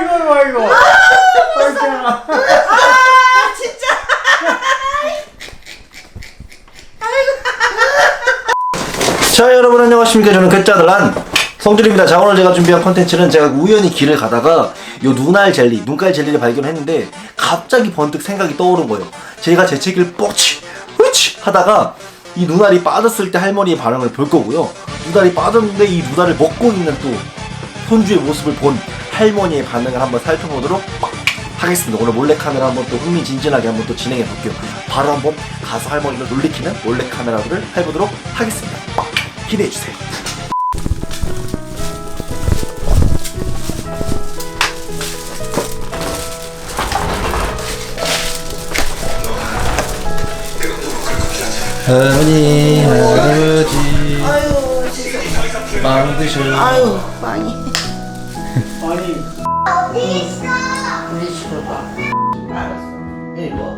이거 봐 이거. 진짜. 자, 여러분 안녕하십니까. 저는 괴짜들란 성준입니다. 자, 오늘 제가 준비한 컨텐츠는 제가 우연히 길을 가다가 요 눈알 젤리, 눈깔 젤리를 발견했는데 갑자기 번뜩 생각이 떠오른 거예요. 제가 재채기를 뻑치 흐치 하다가 이 눈알이 빠졌을 때 할머니의 반응을 볼 거고요. 눈알이 빠졌는데 이 눈알을 먹고 있는 또 손주의 모습을 본 할머니의 반응을 한번 살펴보도록 하겠습니다. 오늘 몰래카메라 한번 또 흥미진진하게 한번 또 진행해 볼게요. 바로 한번 가서 할머니를 놀래키는 몰래카메라를 해보도록 하겠습니다. 기대해주세요. 할머니, 할아버지, 아유 진짜. 빵 드셔. 아유 많이. 아니. 어디 있어? 우리 집을 봐. 알았어. 이거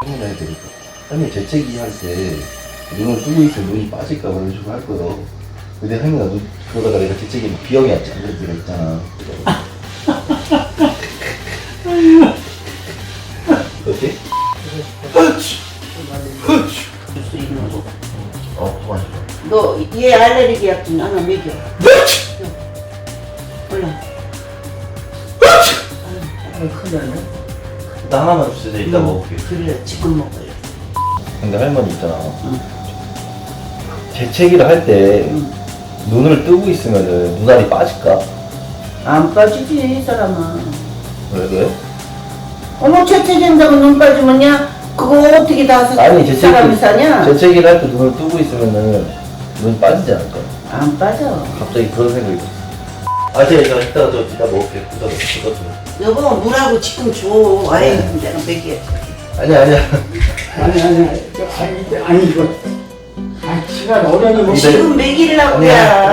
할머니 해드릴까? 할머니 재채기 할 때 눈을 뜨고 있으면 눈이 빠질까 봐 이런 식으로 할 거예요. 근데 할머니가 눈 그러다가 내가 재채기 비염이 왔지 않을 때가 있잖아. 어때? 줄수 있는 거. 그만. 너얘 알레르기 약좀 하나 먹여. 올라. 아유 큰일 났네. 나 하나만 주세요. 이따 먹을게. 그래 지금 먹어요. 근데 할머니 있잖아. 재채기를 할 때 눈을 뜨고 있으면은 눈알이 빠질까? 안 빠지지 이 사람아. 왜? 어머 재채기한다고 눈 빠지면야 그거 어떻게 다 아니 사람이 사냐? 재채기를 할 때 눈을 뜨고 있으면은 눈이 빠지지 않을까? 안 빠져. 갑자기 그런 생각이 들었어. 아, 제가 이따가 이따 먹을게. 부담. 여보 물하고 지금 줘. 아이 내가 먹여야지. 아니야. 아니 이거. 시간 어련히 못. 지금 먹이려고 아니야,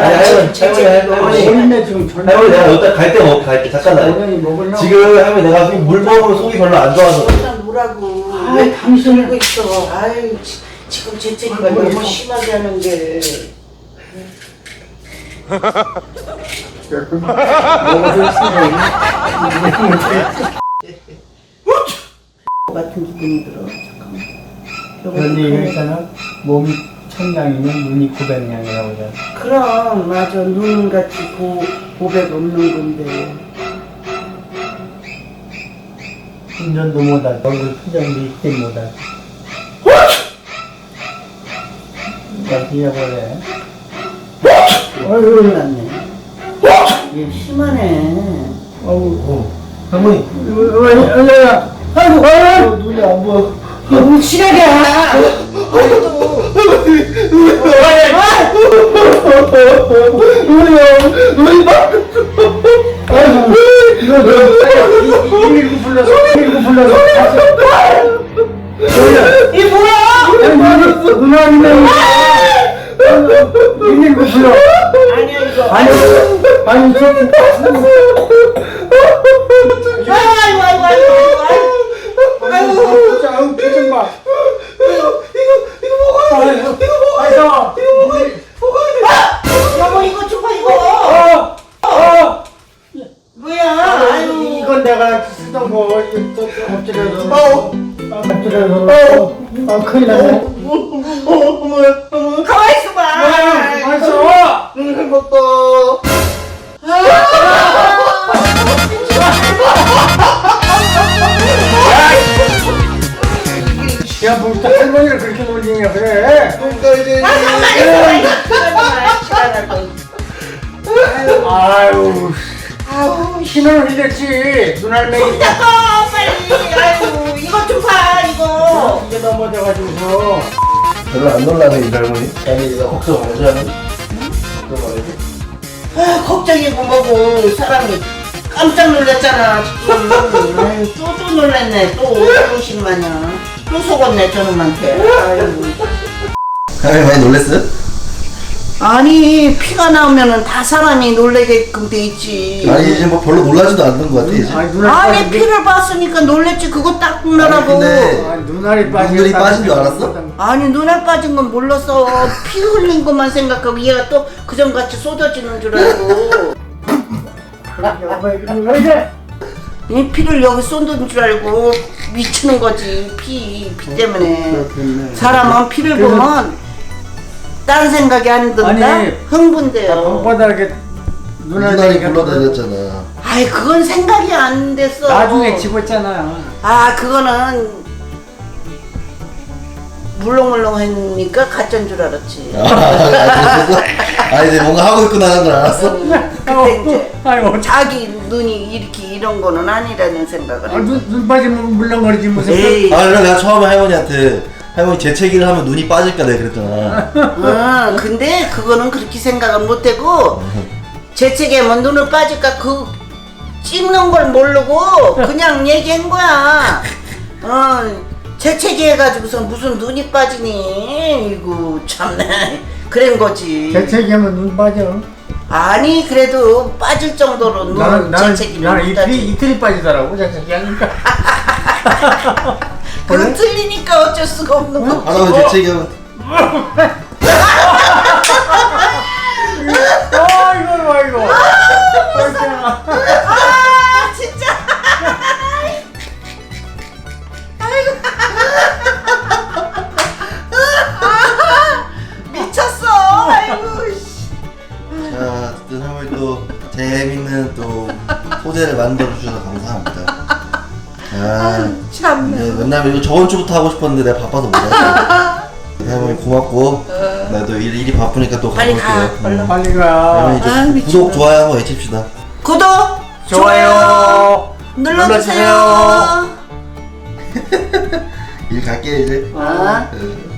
할머니. 어린애 지금 전화. 할머니 내가 여기다 갈 때 먹을게. 갈때 잠깐만. 어련히 먹으려고. 지금 할머니 내가 물 먹으면 속이 별로 안 좋아서. 일단 물하고 아, 왜 당신은- 들고 있어. 아유 지금 재채기가 너무 심하게 하는 게. 같은 기분이 들어. 그런 얘기 했잖아. 몸이 천냥이면 눈이 900냥이라고 하잖아. 그럼 맞아 눈은 같이 고백 없는 건데. 운전도 못하고 얼굴 표정도 있게 못하고. 나 뒤져버려. 얼굴 났네. 얘 심하네. 할머니. 아이고, 눈이 안 보여. 너무 실하게. 일일구 불러서 이 뭐야? 누나 아니면 119 불러. 아니야 이거. 아니 지금 아이고. 아유 표정 봐. 여보 이거 좀 봐 이거. 뭐야? 아유. 이건 내가 쓰던 거 엎드려서 큰일 났네. 가만히 있어봐. 맛있어. 행복도. 야, 뭐 할머니를 그렇게 놀리냐 그래? 가만히 있어봐. 아유, 아우 신호를 흘렸지. 눈알맹이 닦아 빨리. 아유 이거 좀 봐 이거. 이게 넘어져가지고서. 별로 안 놀라네 이 할머니. 아니 나 걱정 안 하지 않니? 걱정 안 하지? 아 걱정이고 뭐고 사람이 깜짝 놀랐잖아 지금. 아유 또 놀랐네. 또 오신 마냥 또 속았네 저놈한테. 아유 할머니 많이 놀랬어요? 아니 피가 나오면은 다 사람이 놀래게끔 돼 있지. 아니 이제 뭐 별로 놀라지도 않는 것 같아 이제. 아니 눈알 아니 빠진 게- 피를 봤으니까 놀랬지. 그거 딱 보느라고. 근데 아니 눈알이 눈물이 빠진 줄 알았어? 아니 눈알 빠진 건 몰랐어. 피 흘린 것만 생각하고 얘가 또 그전같이 쏟아지는 줄 알고 왜 이래? 이 피를 여기 쏟는 줄 알고 미치는 거지. 피 때문에. 그렇겠네. 사람은 피를 그래서- 보면 딴 생각이 안 든다? 아니, 흥분돼요. 방바닥에 눈알이 굴러다녔잖아. 아이 그건 생각이 안 됐어. 나중에 집었잖아요. 아 그거는 물렁물렁하니까 가짜인 줄 알았지. 아 이제 뭔가 하고 있구나 하는 걸 알았어? 그때 이제 아이고, 자기 눈이 이렇게 이런 거는 아니라는 생각을 해. 눈 빠지면 물렁거리지 무슨. 에이, 아 그래 내가 처음에 할머니한테 할머니 재채기를 하면 눈이 빠질까 내가 그랬잖아. 근데 그거는 그렇게 생각을 못하고 재채기하면 눈을 빠질까 그 찍는 걸 모르고 그냥 얘기한 거야. 재채기 해가지고서 무슨 눈이 빠지니? 이거 참네. 그런 거지. 재채기하면 눈 빠져. 아니 그래도 빠질 정도로 눈 재채기를 나는 못하지. 이틀이 빠지더라고 재채기하니까. 그건 틀리니까 어쩔 수가 없는 거지. 할아버지 재채기하면 이거 봐 이거. 아 진짜. 미쳤어. 아이고. 씨. 자 어쨌든 할머니 또 재밌는 또 소재를 만들어 주셔서 감사합니다. 아 참네. 네, 맨날 이거 저번 주부터 하고 싶었는데 내가 바빠서 못했어. 할머니 고맙고 나도 일이 바쁘니까 또 빨리 가볼게요. 가, 얼른. 빨리 가. 할머니 이제 아, 미치겠네. 구독 좋아요 한번 외칩시다. 구독, 좋아요. 눌러주세요. 일 갈게 이제. 아. 네.